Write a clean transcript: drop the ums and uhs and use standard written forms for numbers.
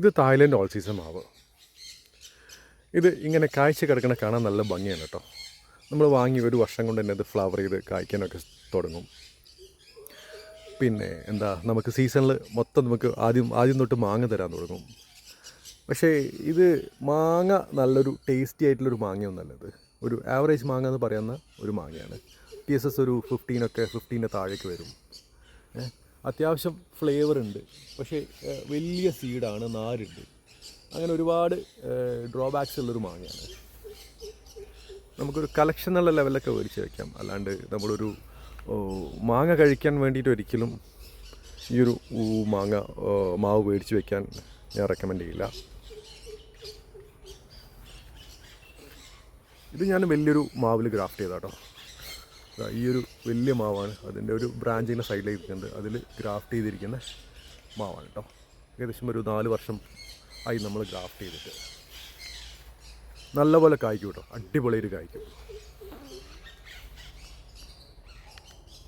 ഇത് Thailand all season മാവ്. ഇത് ഇങ്ങനെ കായ്ച്ച് കിടക്കണ കാണാൻ നല്ല ഭംഗിയാണ് കേട്ടോ. നമ്മൾ വാങ്ങി ഒരു വർഷം കൊണ്ട് തന്നെ ഇത് ഫ്ലവർ ചെയ്ത് കായ്ക്കാനൊക്കെ തുടങ്ങും. പിന്നെ എന്താ, നമുക്ക് സീസണിൽ മൊത്തം നമുക്ക് ആദ്യം തൊട്ട് മാങ്ങ തരാൻ തുടങ്ങും. പക്ഷേ ഇത് മാങ്ങ നല്ലൊരു ടേസ്റ്റി ആയിട്ടുള്ളൊരു മാങ്ങയൊന്നല്ല. ഇത് ഒരു ആവറേജ് മാങ്ങ എന്ന് പറയുന്ന ഒരു മാങ്ങയാണ്. TSS ഒരു 15 താഴേക്ക് വരും. അത്യാവശ്യം ഫ്ലേവർ ഉണ്ട്, പക്ഷേ വലിയ സീഡാണ്, നാരുണ്ട്. അങ്ങനെ ഒരുപാട് ഡ്രോബാക്സ് ഉള്ളൊരു മാങ്ങയാണ്. നമുക്കൊരു കളക്ഷൻ എന്നുള്ള ലെവലൊക്കെ മേടിച്ച് വയ്ക്കാം. അല്ലാണ്ട് നമ്മളൊരു മാങ്ങ കഴിക്കാൻ വേണ്ടിയിട്ട് ഒരിക്കലും ഈ ഒരു മാവ് മേടിച്ച് വയ്ക്കാൻ ഞാൻ റെക്കമെൻഡ് ചെയ്യില്ല. ഇത് ഞാൻ വലിയൊരു മാവിൽ ഗ്രാഫ്റ്റ് ചെയ്താട്ടോ. ഈ ഒരു വലിയ മാവാണ്, അതിൻ്റെ ഒരു ബ്രാഞ്ചിൻ്റെ സൈഡിലേക്ക് ഇരിക്കുന്നുണ്ട്. അതിൽ ഗ്രാഫ്റ്റ് ചെയ്തിരിക്കുന്ന മാവാണ് കേട്ടോ. ഏകദേശം ഒരു 4 വർഷം ആയി നമ്മൾ ഗ്രാഫ്റ്റ് ചെയ്തിട്ട്. നല്ലപോലെ കായ്ക്കും കേട്ടോ, അടിപൊളിയൊരു കായ്ക്കും.